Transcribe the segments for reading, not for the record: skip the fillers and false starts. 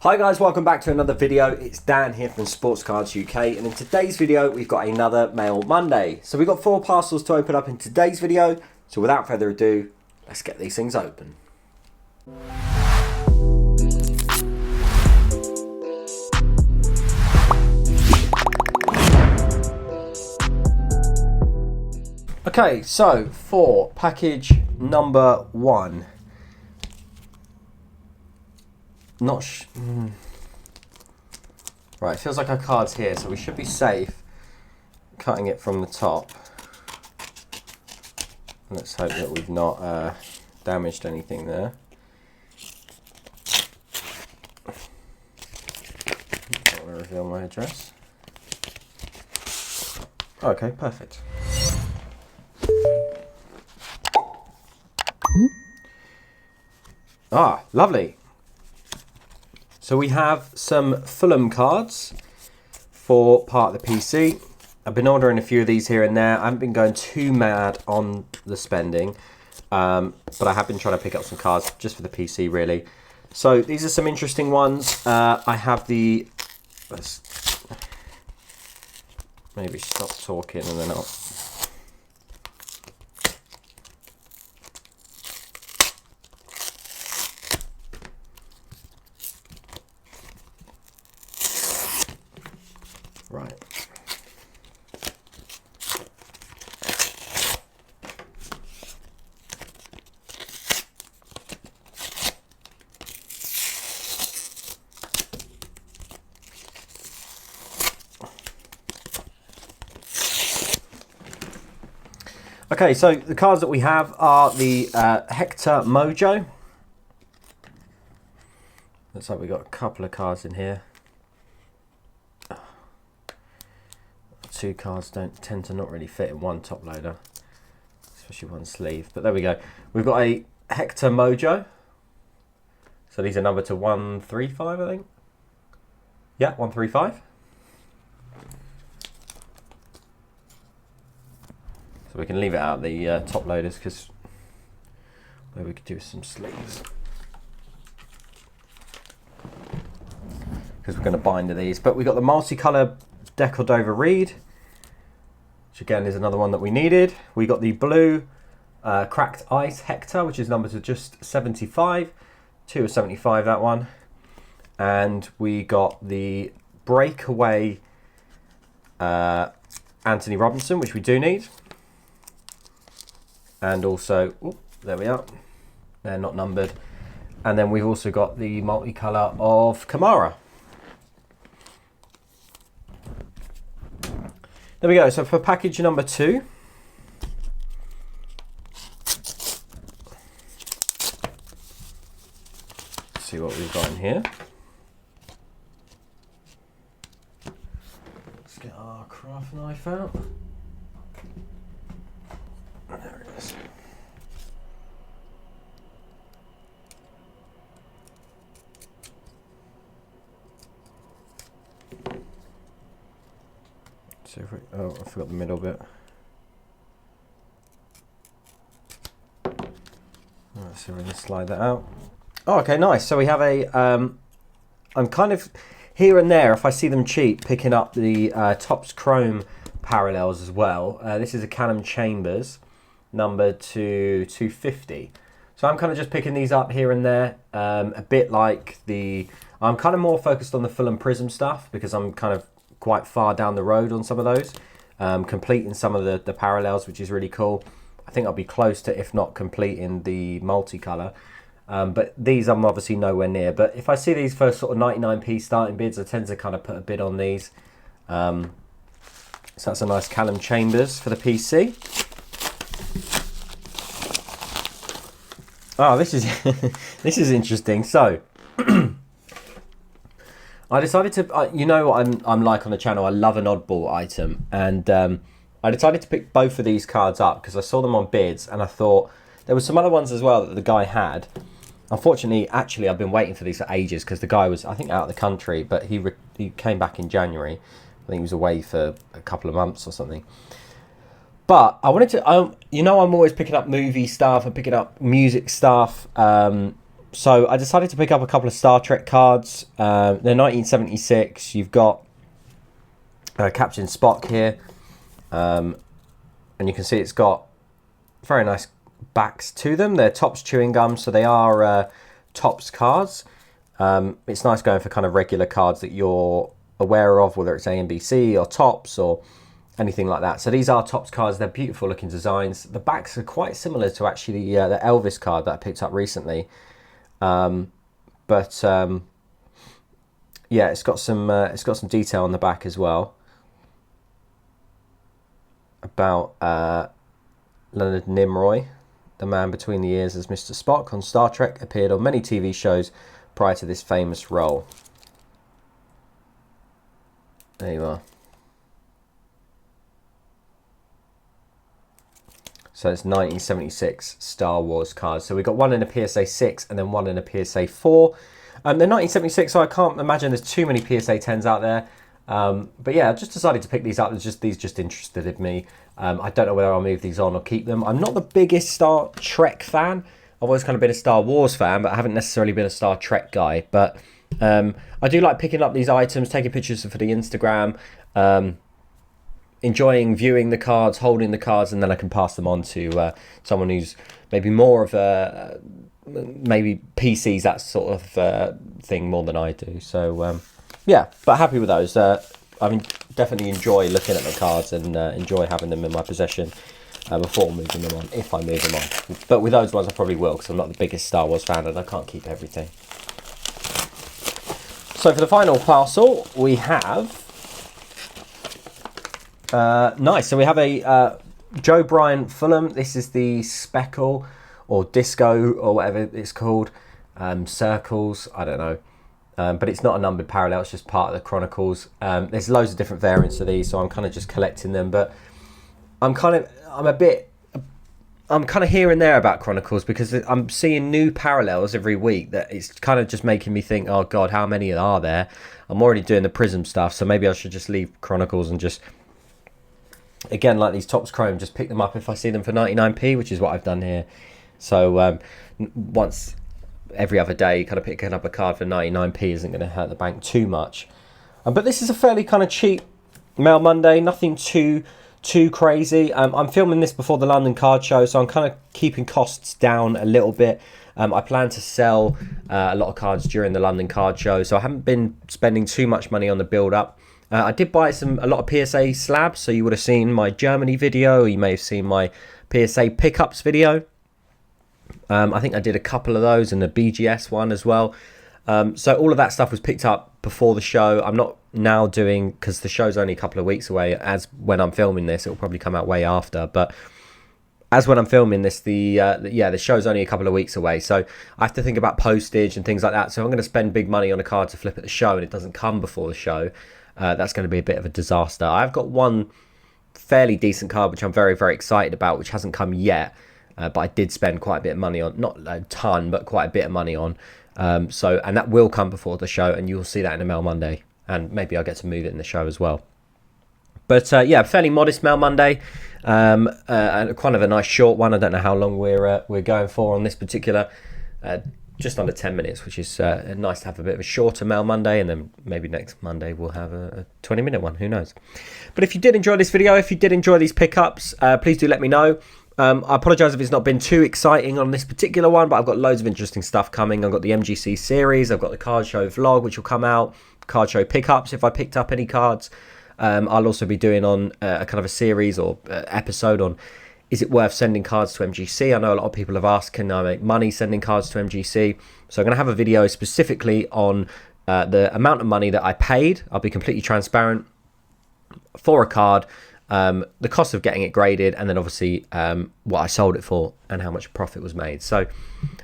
Hi guys, welcome back to another video. It's Dan here from Sports Cards UK, and in today's video we've got another Mail Monday. So we've got 4 parcels to open up in today's video, so without further ado, let's get these things open. Okay, so for package number 1. Right, it feels like our card's here, so we should be safe cutting it from the top. Let's hope that we've not damaged anything there. Don't want to reveal my address. Okay, perfect. Ah, lovely. So we have some Fulham cards for part of the PC. I've been ordering a few of these here and there. I haven't been going too mad on the spending, but I have been trying to pick up some cards just for the PC really. So these are some interesting ones. I have the, let's maybe stop talking and then I'll, right. Okay, so the cards that we have are the Hector Mojo. Looks like we've got a couple of cards in here. 2 cards don't tend to not really fit in one top loader, especially one sleeve, but there we go. We've got a Hector Mojo, so these are numbered to 135, I think. Yeah, 135. So we can leave it out the top loaders because maybe we could do some sleeves, because we're going to bind to these. But we've got the multicolour Decordova Reed, which again is another one that we needed. We got the blue Cracked Ice Hector, which is numbered to just 75, 2 of 75 that one. And we got the Breakaway Anthony Robinson, which we do need. And also, there we are, they're not numbered. And then we've also got the multicolour of Kamara. There we go, so for package number 2, let's see what we've got in here. Let's get our craft knife out. There it is. So if we, oh, I forgot the middle bit. Right, so we're going to slide that out. Oh, okay, nice. So we have a, I'm kind of here and there, if I see them cheap, picking up the Topps Chrome parallels as well. This is a Canham Chambers, numbered to 250. So I'm kind of just picking these up here and there, a bit like the, I'm kind of more focused on the Fulham Prism stuff because I'm kind of quite far down the road on some of those, completing some of the parallels, which is really cool. I think I'll be close to, if not completing, the multicolour, but these I'm obviously nowhere near. But if I see these for sort of 99p starting bids, I tend to kind of put a bid on these. So that's a nice Canham Chambers for the PC. Oh, this is this is interesting. So I decided to, you know what I'm like on the channel, I love an oddball item, and I decided to pick both of these cards up because I saw them on bids and I thought there were some other ones as well that the guy had. Unfortunately, actually, I've been waiting for these for ages because the guy was, I think, out of the country, but he came back in January. I think he was away for a couple of months or something. But I wanted to, you know, I'm always picking up movie stuff and picking up music stuff. So I decided to pick up a couple of Star Trek cards. They're 1976. You've got Captain Spock here. And you can see it's got very nice backs to them. They're Topps chewing gum, so they are Topps cards. It's nice going for kind of regular cards that you're aware of, whether it's AMBC or Topps or anything like that. So these are Topps cards. They're beautiful looking designs. The backs are quite similar to actually the Elvis card that I picked up recently. Yeah, it's got some detail on the back as well about Leonard Nimoy, the man between the ears as Mr. Spock on Star Trek, appeared on many TV shows prior to this famous role. There you are. So it's 1976 Star Wars cards. So we've got one in a PSA 6 and then one in a PSA 4. They're 1976, so I can't imagine there's too many PSA 10s out there. But yeah, I just decided to pick these up. These just interested in me. I don't know whether I'll move these on or keep them. I'm not the biggest Star Trek fan. I've always kind of been a Star Wars fan, but I haven't necessarily been a Star Trek guy. But I do like picking up these items, taking pictures for the Instagram, enjoying viewing the cards, holding the cards, and then I can pass them on to someone who's maybe more of a maybe PCs, that sort of thing, more than I do. So yeah, but happy with those. Definitely enjoy looking at the cards and enjoy having them in my possession before moving them on, if I move them on. But with those ones I probably will, because I'm not the biggest Star Wars fan and I can't keep everything. So for the final parcel we have nice. So we have a Joe Bryant Fulham. This is the Speckle or Disco or whatever it's called. Circles, I don't know. But it's not a numbered parallel, it's just part of the Chronicles. There's loads of different variants of these, so I'm kind of just collecting them. But I'm kind of here and there about Chronicles, because I'm seeing new parallels every week that it's kind of just making me think, oh God, how many are there? I'm already doing the Prism stuff, so maybe I should just leave Chronicles and just, again, like these Topps Chrome, just pick them up if I see them for 99p, which is what I've done here. So once every other day, kind of picking up a card for 99p isn't going to hurt the bank too much. But this is a fairly kind of cheap Mail Monday, nothing too crazy. I'm filming this before the London card show, so I'm kind of keeping costs down a little bit. I plan to sell a lot of cards during the London card show, so I haven't been spending too much money on the build up. I did buy a lot of PSA slabs, so you would have seen my Germany video, or you may have seen my PSA pickups video. I think I did a couple of those and the BGS one as well. So all of that stuff was picked up before the show. I'm not now doing, because the show's only a couple of weeks away, as when I'm filming this, it'll probably come out way after. But as when I'm filming this, the show's only a couple of weeks away. So I have to think about postage and things like that. So I'm going to spend big money on a card to flip at the show and it doesn't come before the show. That's going to be a bit of a disaster. I've got one fairly decent card, which I'm very, very excited about, which hasn't come yet. But I did spend quite a bit of money on, not a ton, but quite a bit of money on. And that will come before the show, and you'll see that in the Mail Monday. And maybe I'll get to move it in the show as well. But yeah, fairly modest Mail Monday. And kind of a nice short one. I don't know how long we're going for on this particular. Just under 10 minutes, which is nice to have a bit of a shorter Mail Monday, and then maybe next Monday we'll have a 20-minute one. Who knows? But if you did enjoy this video, if you did enjoy these pickups, please do let me know. I apologise if it's not been too exciting on this particular one, but I've got loads of interesting stuff coming. I've got the MGC series, I've got the card show vlog, which will come out, card show pickups if I picked up any cards. I'll also be doing on a kind of a series or episode on, is it worth sending cards to MGC? I know a lot of people have asked, can I make money sending cards to MGC? So I'm going to have a video specifically on the amount of money that I paid. I'll be completely transparent for a card. The cost of getting it graded, and then obviously what I sold it for and how much profit was made. So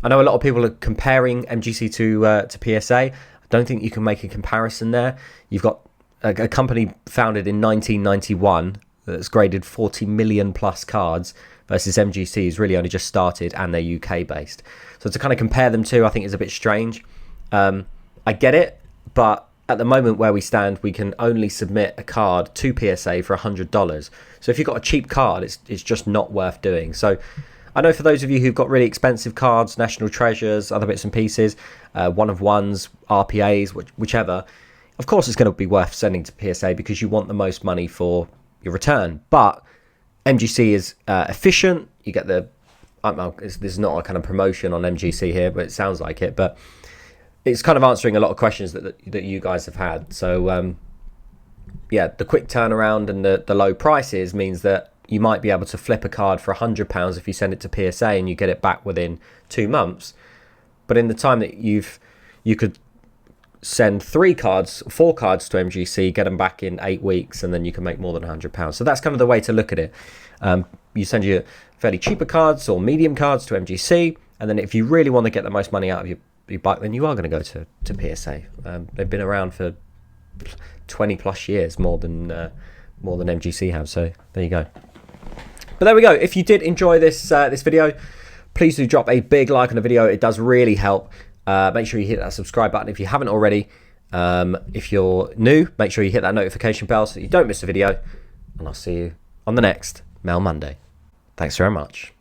I know a lot of people are comparing MGC to PSA. I don't think you can make a comparison there. You've got a company founded in 1991 that's graded 40 million plus cards, versus MGC is really only just started and they're UK based. So to kind of compare them to, I think is a bit strange. I get it, but at the moment where we stand, we can only submit a card to PSA for $100. So if you've got a cheap card, it's just not worth doing. So I know for those of you who've got really expensive cards, National Treasures, other bits and pieces, one of ones, RPAs, whichever, of course it's going to be worth sending to PSA because you want the most money for your return. But MGC is efficient. You get the... There's not a kind of promotion on MGC here, but it sounds like it. But it's kind of answering a lot of questions that you guys have had. So, yeah, the quick turnaround and the low prices means that you might be able to flip a card for £100 if you send it to PSA and you get it back within 2 months. But in the time that you could send 4 cards to MGC, get them back in 8 weeks, and then you can make more than £100. So that's kind of the way to look at it. You send your fairly cheaper cards or medium cards to MGC, and then if you really want to get the most money out of your bike, then you are going to go to PSA. They've been around for 20 plus years, more than MGC have. So there you go. But there we go. If you did enjoy this video, please do drop a big like on the video. It does really help. Make sure you hit that subscribe button if you haven't already. If you're new, make sure you hit that notification bell so that you don't miss a video. And I'll see you on the next Mail Monday. Thanks very much.